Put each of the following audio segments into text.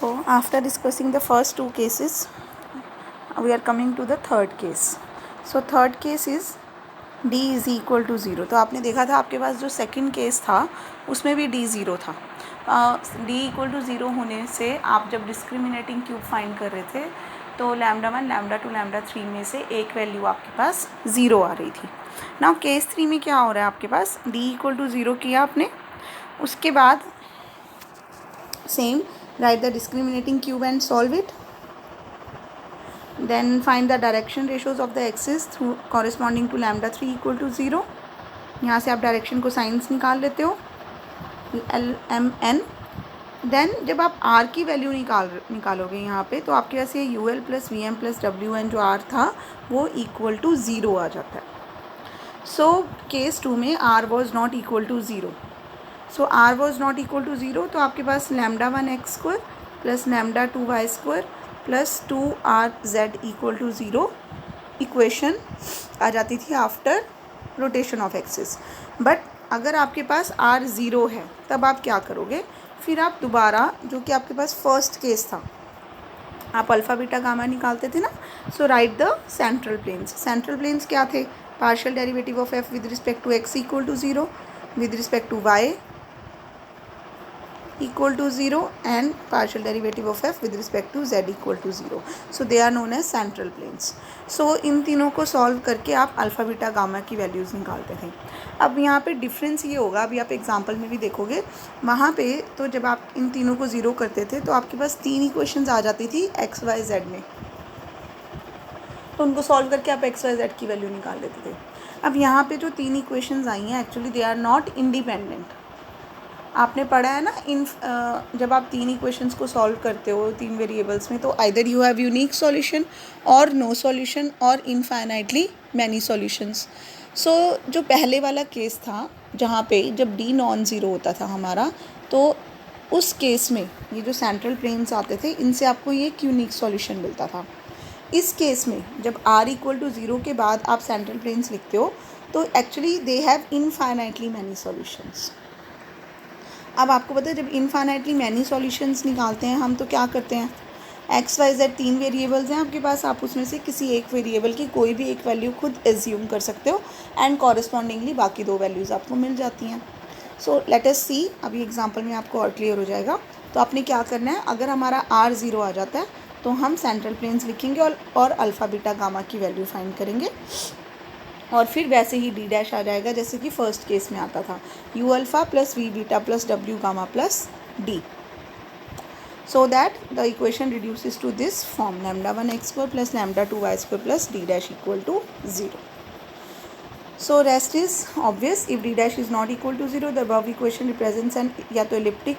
So after discussing the first two cases, we are coming to the third case. So third case is d is equal to zero. तो आपने देखा था आपके पास जो second case था उसमें भी d ज़ीरो था. d इक्वल टू ज़ीरो होने से आप जब डिस्क्रिमिनेटिंग क्यूब फाइंड कर रहे थे तो लैम्डा 1 लैम्डा 2 लैम्डा 3 में से एक वैल्यू आपके पास ज़ीरो आ रही थी. नाउ केस 3 में क्या हो रहा है आपके पास, d इक्वल टू ज़ीरो किया आपने, उसके बाद same right the discriminating cube and solve it. Then find the direction ratios of the axis through corresponding to lambda 3 equal to 0. यहाँ से आप डायरेक्शन को साइंस निकाल लेते हो एल एम एन. देन जब आप आर की वैल्यू निकालोगे यहाँ पे तो आपके पास ये U L plus V M plus W N जो आर था वो इक्वल टू ज़ीरो आ जाता है. सो केस 2 में R was not equal to zero. So R was not equal to zero तो आपके पास lambda 1 X square plus lambda 2 Y square plus 2rz equal to zero equation आ जाती थी after rotation of axis. But अगर आपके पास r zero है तब आप क्या करोगे, फिर आप दोबारा जो कि आपके पास फर्स्ट केस था आप अल्फ़ा बीटा गामा निकालते थे ना. So write the central planes. Central planes क्या थे, partial derivative of f with respect to x equal to zero, with respect to y equal to 0 and partial derivative of f with respect to z equal to 0. So they are known as central planes. So इन तीनों को solve करके आप alpha beta gamma की values निकालते थे. अब यहाँ पे डिफरेंस ये होगा, अभी आप एग्जांपल में भी देखोगे वहाँ पे तो जब आप इन तीनों को ज़ीरो करते थे तो आपके पास तीन इक्वेशंस आ जाती थी एक्स वाई जेड में, तो उनको सॉल्व करके आप एक्स वाई जेड की वैल्यू निकाल लेते थे. अब यहाँ पे जो तीन इक्वेशंस आई हैं actually they are not independent. आपने पढ़ा है ना जब आप तीन इक्वेशंस को सॉल्व करते हो तीन वेरिएबल्स में तो either you have unique solution और नो सॉल्यूशन और इनफाइनाइटली मैनी सॉल्यूशंस. सो जो पहले वाला केस था जहाँ पे जब d नॉन ज़ीरो होता था हमारा, तो उस केस में ये जो सेंट्रल प्लेन्स आते थे इनसे आपको ये एक यूनिक सॉल्यूशन मिलता था. इस केस में जब r इक्वल टू ज़ीरो के बाद आप सेंट्रल प्लेन्स लिखते हो तो actually they have infinitely many solutions. अब आपको पता है जब इनफाइनाइटली मैनी सॉल्यूशंस निकालते हैं हम तो क्या करते हैं, एक्स वाई जेड तीन वेरिएबल्स हैं आपके पास, आप उसमें से किसी एक वेरिएबल की कोई भी एक वैल्यू खुद एज्यूम कर सकते हो एंड कॉरस्पॉन्डिंगली बाकी दो वैल्यूज़ आपको मिल जाती हैं. सो लेट अस सी, अभी एग्जांपल में आपको और क्लियर हो जाएगा. तो आपने क्या करना है, अगर हमारा आर ज़ीरो आ जाता है तो हम सेंट्रल प्लेन्स लिखेंगे और अल्फ़ा बीटा गामा की वैल्यू फाइंड करेंगे और फिर वैसे ही डी डैश आ जाएगा जैसे कि फर्स्ट केस में आता था, U alpha plus V beta plus W gamma plus D. So that the equation reduces to this form, lambda 1 X square plus lambda 2 Y square plus D dash equal to zero. So rest is obvious. If D dash is not equal to zero the above equation represents an या तो elliptic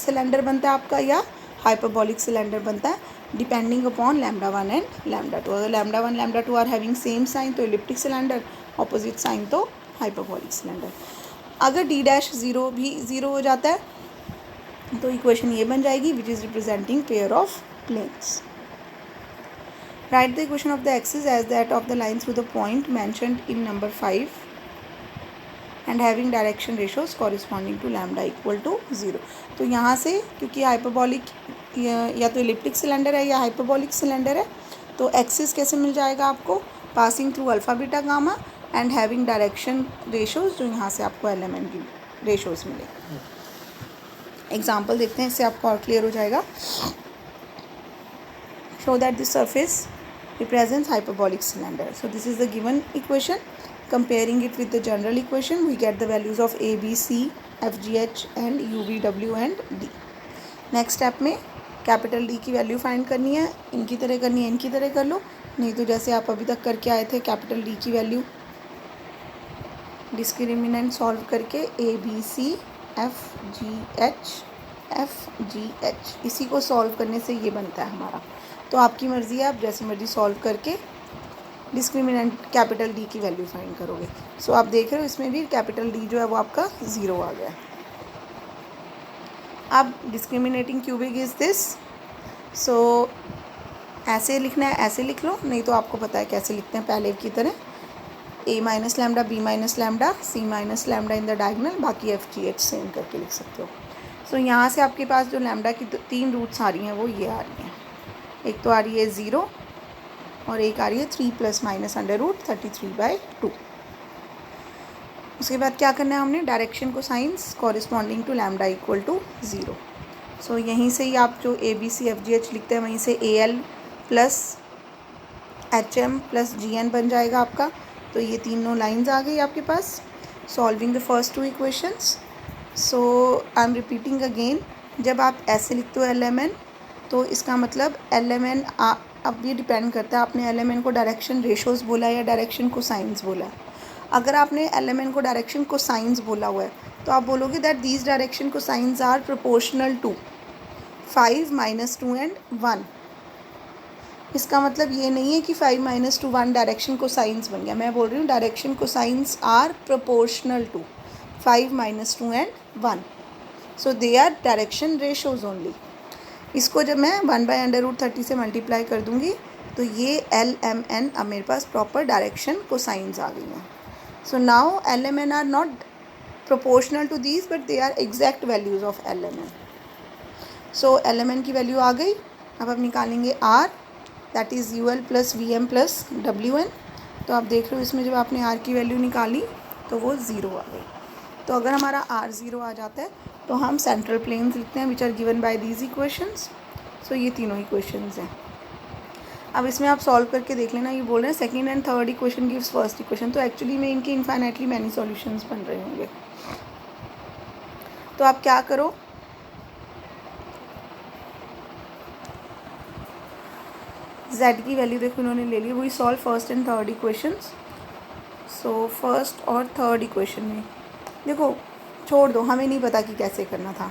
cylinder बनता है आपका या hyperbolic cylinder बनता है depending upon lambda 1 and lambda 2. अगर lambda 1 lambda 2 are having same sign तो एलिप्टिक सिलेंडर, ऑपोजिट साइन तो हाइपरबॉलिक सिलेंडर. अगर डी डैश ज़ीरो भी ज़ीरो हो जाता है तो इक्वेशन ये बन जाएगी which is representing pair of planes. Right the equation of the axis as that of the line through the point mentioned in number 5 and having direction ratios corresponding to lambda equal to zero. तो यहाँ से क्योंकि hyperbolic या तो elliptic cylinder है या hyperbolic cylinder है तो एक्सिस कैसे मिल जाएगा आपको, passing through alpha beta gamma and having direction ratios जो यहाँ से आपको एलिमेंट की रेशोज मिले. एग्जाम्पल देखते हैं, इससे आपको और क्लियर हो जाएगा. Show that this surface represents hyperbolic cylinder. So this is the given equation. Comparing it with the general equation, we get the values of a, b, c, f, g, h and u, v, w and d. Next step में capital D की value find करनी है, इनकी तरह करनी है, इनकी तरह कर लो, नहीं तो जैसे आप अभी तक करके आए थे कैपिटल डी की वैल्यू डिस्क्रिमिनेंट सॉल्व करके A B C F G H इसी को सॉल्व करने से ये बनता है हमारा. तो आपकी मर्ज़ी है, आप जैसी मर्ज़ी सॉल्व करके डिस्क्रिमिनेंट कैपिटल डी की वैल्यू फाइंड करोगे. सो आप देख रहे हो इसमें भी कैपिटल डी जो है वो आपका ज़ीरो आ गया. अब डिस्क्रिमिनेटिंग क्यूबिक इज़ दिस. सो ऐसे लिखना है, ऐसे लिख लो, नहीं तो आपको पता है कैसे लिखते हैं पहले की तरह, A minus lambda B minus lambda C minus lambda in the diagonal, बाकी एफ जी एच सेम करके लिख सकते हो. सो यहाँ से आपके पास जो लैम्डा की 3 रूट्स आ रही हैं वो ये आ रही हैं। एक तो आ रही है 0 और एक आ रही है 3 + -√33/2। उसके बाद क्या करना है हमने, direction cosines corresponding to lambda equal to 0। So यहीं से ही आप जो ABCFGH लिखते हैं वहीं से AL + HM + GN बन जाएगा आपका। तो ये तीनों लाइंस आ गई आपके पास। Solving the first 2 equations. So I am repeating again, जब आप ऐसे लिखते हो LMN तो इसका मतलब LMN अब ये डिपेंड करता है आपने LMN को डायरेक्शन रेशोज़ बोला या डायरेक्शन को साइंस बोला है। अगर आपने LMN को डायरेक्शन को साइंस बोला हुआ है तो आप बोलोगे that these direction cosines are proportional to 5 - 2 and 1। इसका मतलब ये नहीं है कि 5 - 2 1 डायरेक्शन को साइंस बन गया। मैं बोल रही हूँ direction cosines are proportional to 5 - 2 and 1। So they are direction ratios only. इसको जब मैं 1/√30 से मल्टीप्लाई कर दूंगी तो ये LMN अब मेरे पास प्रॉपर डायरेक्शन को साइंस आ गई हैं। So now LMN are not proportional to these but they are exact values of LMN। So LMN की वैल्यू आ गई। अब हम निकालेंगे R, that is UL + VM + WN। तो आप देख रहे हो इसमें जब आपने R की वैल्यू निकाली तो वो 0 आ गई। तो अगर हमारा R 0 आ जाता है तो हम सेंट्रल प्लेन्स लिखते हैं which are given by these equations. So ये तीनों इक्वेशंस हैं। अब इसमें आप सॉल्व करके देख लेना। ये बोल रहे हैं second and third equation gives first equation, तो एक्चुअली में इनके इनफाइनाइटली मैनी सॉल्यूशंस बन रहे होंगे। तो आप क्या करो, Z की वैल्यू देखो इन्होंने ले ली, वही solve first and third equations. So first और थर्ड इक्वेशन में देखो छोड़ दो, हमें नहीं पता कि कैसे करना था,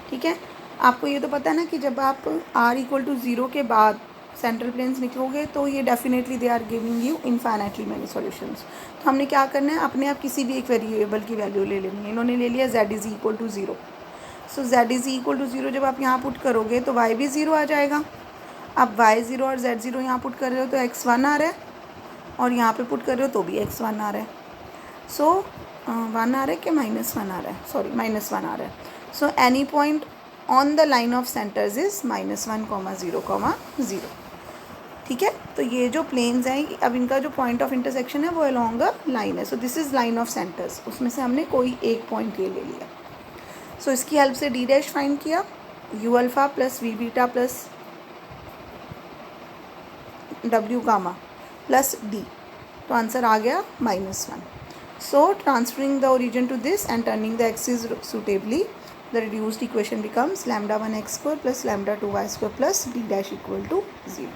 ठीक है। आपको ये तो पता है ना कि जब आप R = 0 के बाद सेंट्रल प्लेन्स निकलोगे तो ये definitely they are giving you infinitely many solutions. तो हमने क्या करना है, अपने आप किसी भी एक वेरिएबल की वैल्यू ले लेनी है। इन्होंने ले लिया Z = 0। सो Z = 0 जब आप यहाँ पुट करोगे तो Y भी 0 आ जाएगा। अब Y 0 और Z 0 यहाँ पुट कर रहे हो तो X1 आ रहा है और यहाँ पे पुट कर रहे हो तो भी X1 आ रहा है। सो 1 आ रहा है कि -1 आ रहा है, सॉरी -1 आ रहा है। So any point on the line of centres is -1, 0, 0, ठीक है। तो ये जो प्लेन्स हैं अब इनका जो पॉइंट ऑफ इंटरसेक्शन है वो अलोंग अ लाइन है। So this is line of centres, उसमें से हमने कोई एक पॉइंट ये ले लिया। सो इसकी हेल्प से D' फाइंड किया, U α + V β + W gamma + D। तो आंसर आ गया -1। So transferring the origin to this and turning the axis suitably, the reduced equation becomes λ1x² + λ2y² + D' = 0।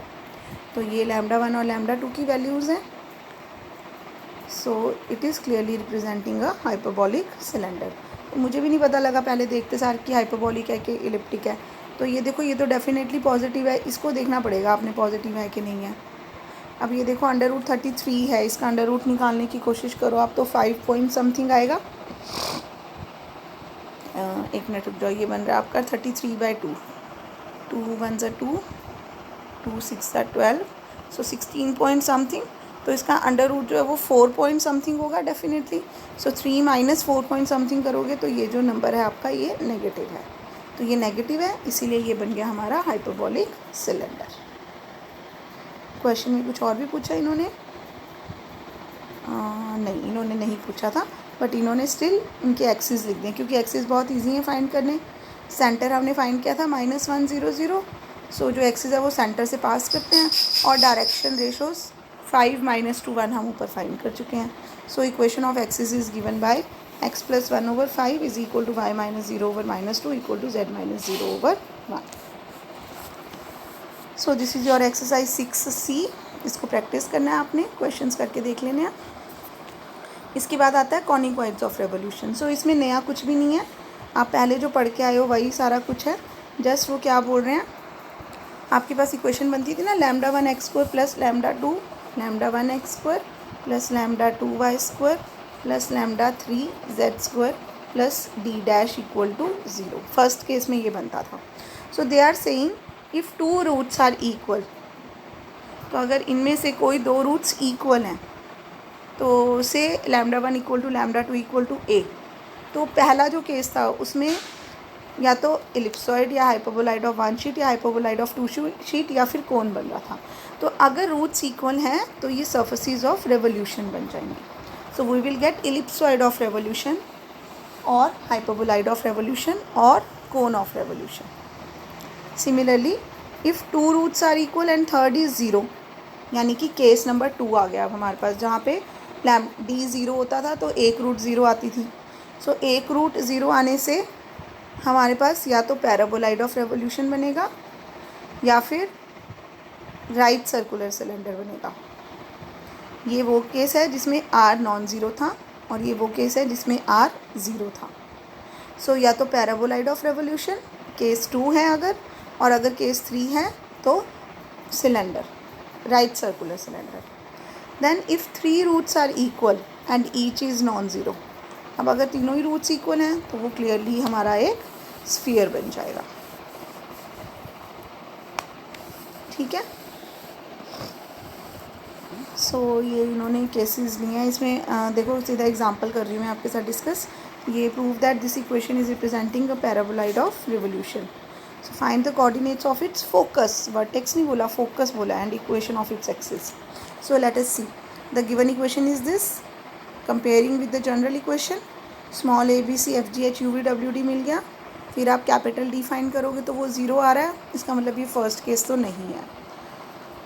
तो ये λ1 और λ2 की वैल्यूज़ हैं। So it is clearly representing a hyperbolic cylinder. तो मुझे भी नहीं पता लगा पहले देखते सार कि हाइपरबॉलिक है कि इलिप्टिक है। तो ये देखो ये तो डेफिनेटली पॉजिटिव है, इसको देखना पड़ेगा आपने पॉजिटिव है कि नहीं है। अब ये देखो √33 है, इसका अंडर रूट निकालने की कोशिश करो आप तो 5 पॉइंट समथिंग आएगा। एक मिनट रुक जाओ, ये बन रहा है आपका 33/2, 2 1 = 2, 2 6 = 12, सो 16 पॉइंट समथिंग। तो इसका अंडर रूट जो है वो 4 पॉइंट समथिंग होगा डेफिनेटली। सो 3 - 4 पॉइंट समथिंग करोगे तो ये जो नंबर है आपका ये नेगेटिव है। तो ये नेगेटिव है इसीलिए ये बन गया हमारा हाइपरबॉलिक सिलेंडर। क्वेश्चन में कुछ और भी पूछा इन्होंने? नहीं, इन्होंने नहीं पूछा था, बट इन्होंने स्टिल इनके एक्सिस लिख दिए क्योंकि एक्सिस बहुत इजी है फाइंड करने। सेंटर हमने फाइंड किया था -1 0 0। सो जो एक्सिस है वो सेंटर से पास करते हैं और डायरेक्शन रेशोज 5 - 2 1 हम ऊपर फाइंड कर चुके हैं। So equation of axis is given by x + 1/5 = y - 0/-2 = z - 0/1। So this is your exercise 6C। इसको प्रैक्टिस करना है आपने, क्वेश्चंस करके देख लेने हैं। इसके बाद आता है कॉनिक ऑफ रेवोल्यूशन। सो इसमें नया कुछ भी नहीं है, आप पहले जो पढ़ के आए हो वही सारा कुछ है। जस्ट वो क्या बोल रहे हैं, आपके पास इक्वेशन बनती थी ना λ1x² + λ2, λ1x² + λ2y² + λ3z² + D' = 0। First case में ये बनता था। So they are saying if 2 roots are equal, तो अगर इनमें से कोई 2 रूट्स इक्वल हैं तो से λ1 = λ2 = a। तो पहला जो केस था उसमें या तो इलिप्सॉइड या हाइपरबोलाइड ऑफ वन शीट या हाइपरबोलाइड ऑफ टू शीट या फिर कोन बन रहा था। तो अगर रूट्स इक्वल हैं तो ये सर्फेसिस ऑफ रेवोल्यूशन बन जाएंगे। So we will get ellipsoid of revolution और हाइपरबोलाइड ऑफ रेवोल्यूशन और cone of revolution. Similarly if two roots are equal and third is zero, यानी कि केस नंबर 2 आ गया अब हमारे पास, जहाँ पे डी ज़ीरो होता था तो एक रूट ज़ीरो आती थी। सो एक रूट ज़ीरो आने से हमारे पास या तो पैराबोलाइड ऑफ रेवोल्यूशन बनेगा या फिर राइट सर्कुलर सिलेंडर बनेगा। ये वो केस है जिसमें आर नॉन ज़ीरो था और ये वो केस है जिसमें आर ज़ीरो था। सो या तो पैराबोलाइड ऑफ रेवोल्यूशन केस 2 है अगर, और अगर केस 3 है तो cylinder, right circular cylinder. Then if 3 roots are equal and each is non zero, अब अगर तीनों ही रूट्स इक्वल हैं तो वो क्लियरली हमारा एक स्फीयर बन जाएगा। ठीक है। सो ये इन्होंने केसेस लिए हैं। इसमें देखो सीधा एग्जांपल कर रही हूँ मैं आपके साथ डिस्कस। ये prove that this equation is representing a paraboloid of revolution. So find the coordinates of its focus, vertex नहीं बोला, फोकस बोला, and equation of its axis. So let us see the given equation is this. Comparing with the general equation, small A B C F G H U V W D मिल गया, फिर आप capital D find करोगे तो वो zero आ रहा है, इसका मतलब ये फर्स्ट केस तो नहीं है।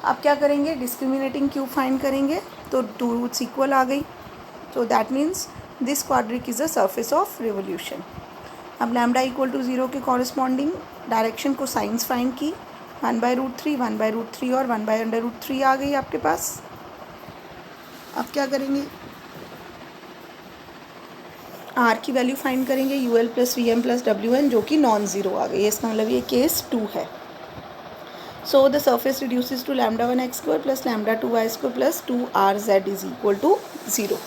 आप क्या करेंगे, डिस्क्रिमिनेटिंग क्यूब फाइंड करेंगे तो टू रूट्स इक्वल आ गई, तो that means this quadric is a surface of revolution. अब लैम्डा इक्वल टू ज़ीरो के कॉरस्पॉन्डिंग डायरेक्शन को साइंस फाइंड की, 1/√3, 1/√3 और 1/√3 आ गई आपके पास। अब क्या करेंगे, आर की वैल्यू फाइंड करेंगे, U L plus V M plus W N, जो कि नॉन ज़ीरो आ गई है, इसका मतलब ये केस 2 है। So the surface reduces to lambda 1 x square plus lambda 2 y square plus 2 r z is equal to 0.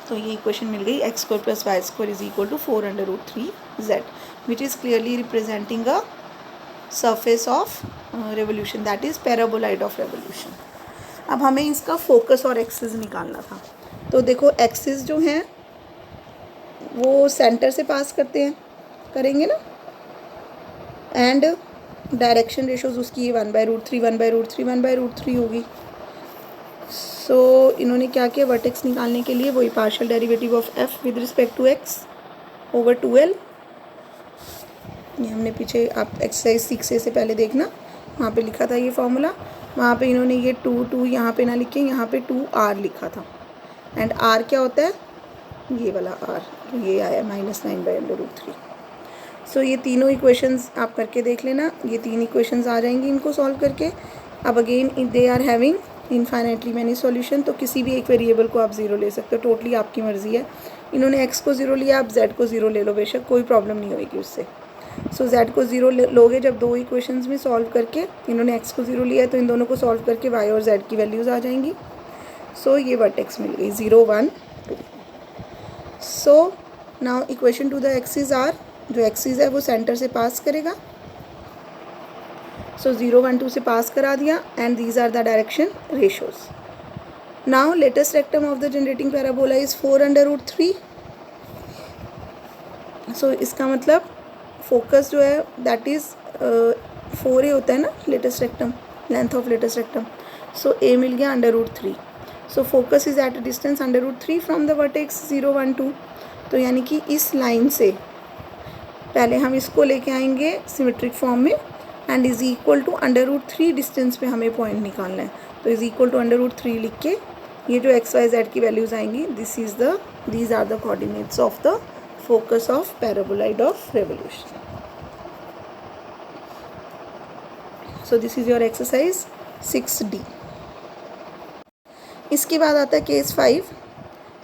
तो ये इक्वेशन मिल गई, x square plus y square is equal to 4√3 z, which is clearly representing a surface of revolution, that is paraboloid of revolution. अब हमें इसका focus और axis निकालना था। तो देखो एक्सिस जो हैं वो सेंटर से पास करते हैं, करेंगे ना, एंड डायरेक्शन रेशोज उसकी 1/√3, 1/√3, 1/√3 होगी। सो इन्होंने क्या किया, वर्टेक्स निकालने के लिए वही partial derivative of f with respect to x over 2l। ये हमने पीछे, आप एक्सरसाइज 6 से पहले देखना, वहाँ पे लिखा था ये फॉर्मूला। वहाँ पे इन्होंने ये 2 यहाँ पे ना लिखे, यहाँ पे 2r लिखा था, एंड r क्या होता है, ये वाला r, तो ये आया -9/√3। सो ये तीनों इक्वेशंस आप करके देख लेना, ये 3 इक्वेशंस आ जाएंगी इनको सॉल्व करके। अब again they are having infinitely many solution, तो किसी भी एक वेरिएबल को आप 0 ले सकते हो, टोटली आपकी मर्जी है। इन्होंने x को 0 लिया, आप z को 0 ले लो, बेशक कोई प्रॉब्लम नहीं होगी उससे। सो z को 0 लोगे जब दो इक्वेशंस में सॉल्व करके, इन्होंने x को 0 लिया है तो इन दोनों को सॉल्व करके y और z की वैल्यूज़ आ जाएंगी। सो ये वर्टेक्स मिल गई 0, 1, 2। So now equation to the axis are, जो एक्सिस है वो सेंटर से पास करेगा। सो 0, 1, 2 से पास करा दिया, and these are the direction ratios. Now latus rectum of the generating parabola is 4√3। So इसका मतलब फोकस जो है दैट इज़ 4a होता है ना latus rectum, length of latus rectum. So a मिल गया √3। So focus is at a distance √3 from the vertex 0, 1, 2। तो यानी कि इस लाइन से पहले हम इसको लेके आएंगे सिमेट्रिक फॉर्म में, and is equal to √3 distance पे हमें पॉइंट निकालना है। तो इज़ इक्वल टू √3 लिख के ये जो x, y, z की वैल्यूज़ आएंगी, these are the coordinates of the focus of paraboloid of revolution. So this is your exercise 6D। इसके बाद आता है केस 5।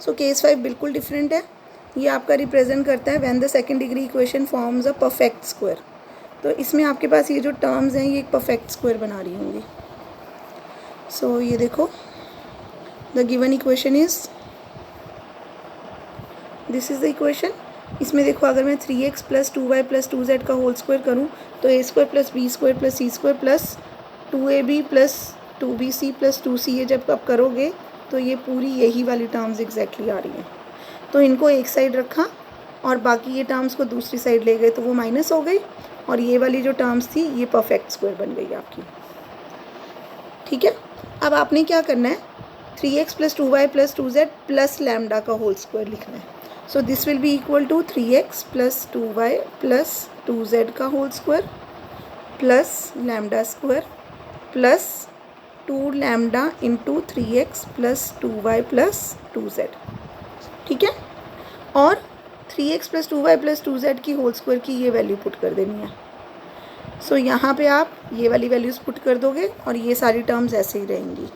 सो केस 5 बिल्कुल डिफरेंट है, ये आपका रिप्रेजेंट करता है when the second degree equation forms a perfect square. तो इसमें आपके पास ये जो टर्म्स हैं ये एक परफेक्ट स्क्वायर बना रही होंगी। सो ये देखो, the given equation is, this is the equation. इसमें देखो अगर मैं 3x + 2y + 2z का होल स्क्वायर करूँ तो a² + b² + c² + 2ab + 2bc + 2ca जब आप करोगे तो ये पूरी यही वाली टर्म्स एग्जैक्टली आ रही हैं। तो इनको एक साइड रखा और बाकी ये टर्म्स को दूसरी साइड ले गए तो वो माइनस हो गई, और ये वाली जो टर्म्स थी ये परफेक्ट स्क्वायर बन गई आपकी। ठीक है, अब आपने क्या करना है, 3x + 2y + 2z plus lambda का होल स्क्वायर लिखना है। So this will be equal to 3x + 2y + 2z का whole square plus lambda square plus 2 lambda into 3x + 2y + 2z। ठीक है, और 3x + 2y + 2z की होल स्क्वायर की ये वैल्यू पुट कर देनी है। सो यहाँ पे आप ये वाली वैल्यूज़ पुट कर दोगे और ये सारी टर्म्स ऐसे ही रहेंगी।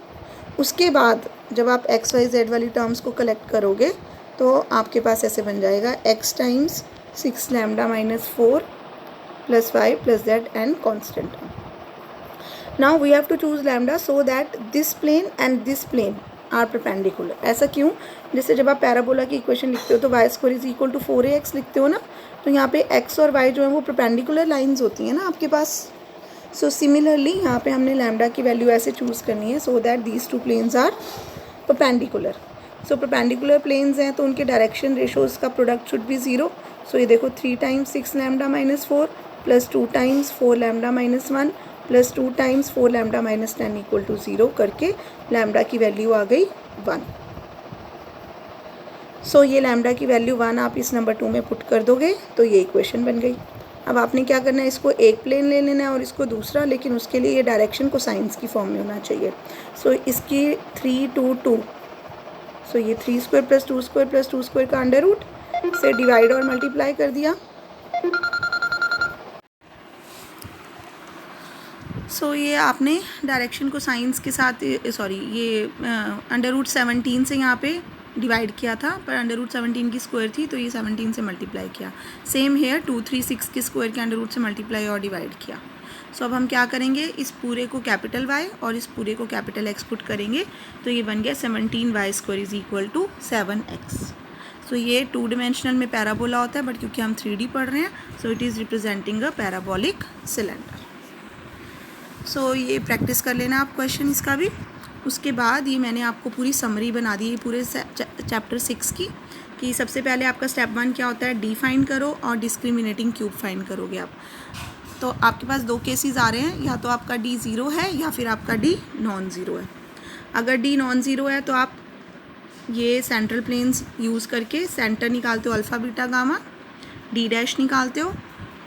उसके बाद जब आप x y z वाली टर्म्स को कलेक्ट करोगे तो आपके पास ऐसे बन जाएगा x times 6 lambda - 4 + y + z and constant term. Now we have to choose lambda so that this plane and this plane are perpendicular. ऐसा क्यों, जैसे जब आप पैराबोला की इक्वेशन लिखते हो तो y² = 4ax लिखते हो ना, तो यहाँ पे x और y जो है वो परपेंडिकुलर लाइंस होती हैं ना आपके पास। सो सिमिलरली यहाँ पे हमने लैम्डा की वैल्यू ऐसे चूज़ करनी है so that these two planes are perpendicular. So perpendicular planes हैं तो उनके डायरेक्शन रेशोज़ का प्रोडक्ट शुड बी 0। सो ये देखो 3 times 6 lambda - 4 plus 2 times 4 lambda - 1 plus 2 times 4 lambda - 10 = 0 करके लैम्डा की वैल्यू आ गई 1। सो ये लैम्डा की वैल्यू 1 आप इस नंबर 2 में पुट कर दोगे तो ये इक्वेशन बन गई। अब आपने क्या करना है, इसको एक प्लेन ले लेना है और इसको दूसरा, लेकिन उसके लिए ये डायरेक्शन को साइंस की फॉर्म में होना चाहिए। सो इसकी 3 2 2, सो ये 3² + 2² + 2² का अंडर रूट से डिवाइड और मल्टीप्लाई कर दिया। सो ये आपने डायरेक्शन को साइंस के साथ ये √17 से यहाँ पे डिवाइड किया था, पर √17 की स्क्वायर थी तो ये 17 से मल्टीप्लाई किया। सेम हेयर 236 के स्क्वायर के अंडर रूट से मल्टीप्लाई और डिवाइड किया। सो अब हम क्या करेंगे, इस पूरे को कैपिटल Y और इस पूरे को कैपिटल X पुट करेंगे तो ये बन गया 17y² = 7x। सो ये 2 डिमेंशनल में पैराबोला होता है, बट क्योंकि हम 3D पढ़ रहे हैं so it is representing a parabolic cylinder. So ये प्रैक्टिस कर लेना आप क्वेश्चन इसका भी। उसके बाद ये मैंने आपको पूरी समरी बना दी है पूरे चैप्टर 6 की, कि सबसे पहले आपका स्टेप 1 क्या होता है, डी फाइंड करो और डिस्क्रिमिनेटिंग क्यूब फाइंड करोगे आप। तो आपके पास 2 केसेस आ रहे हैं, या तो आपका डी 0 है या फिर आपका डी नॉन ज़ीरो है। अगर डी नॉन ज़ीरो है तो आप ये सेंट्रल प्लेन्स यूज़ करके सेंटर निकालते हो alpha beta gamma, D dash निकालते हो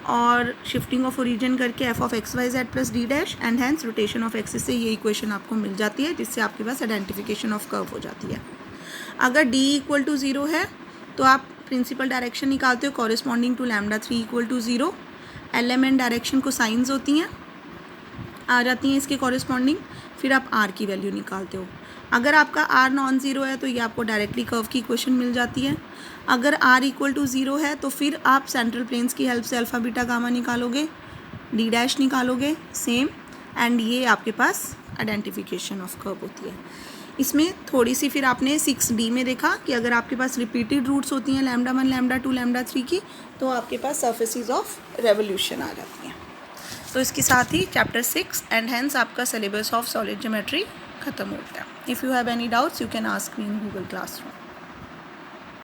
और शिफ्टिंग ऑफ ओरिजिन करके f(x, y, z) + d dash and hence rotation of axis से ये इक्वेशन आपको मिल जाती है, जिससे आपके पास आइडेंटिफिकेशन ऑफ कर्व हो जाती है। अगर d = 0 है तो आप प्रिंसिपल डायरेक्शन निकालते हो कॉरिस्पॉन्डिंग टू λ3 = 0। एलिमेंट डायरेक्शन को साइंस होती हैं आ जाती हैं इसके कॉरिस्पॉन्डिंग, फिर आप r की वैल्यू निकालते हो। अगर आपका r नॉन ज़ीरो है तो ये आपको डायरेक्टली कर्व की इक्वेशन मिल जाती है। अगर r = 0 है तो फिर आप सेंट्रल प्लेन्स की हेल्प से अल्फ़ा बीटा गामा निकालोगे, d डैश निकालोगे सेम, एंड ये आपके पास आइडेंटिफिकेशन ऑफ कर्व होती है। इसमें थोड़ी सी फिर आपने 6D में देखा कि अगर आपके पास रिपीटेड रूट्स होती हैं λ1, λ2, λ3 की, तो आपके पास सर्फेसिस ऑफ रेवोल्यूशन आ जाती हैं। तो इसके साथ ही चैप्टर 6 एंड हैंस आपका सिलेबस ऑफ सॉलिड ज्योमेट्री ख़त्म होता है। If you have any doubts you can ask me in Google classroom.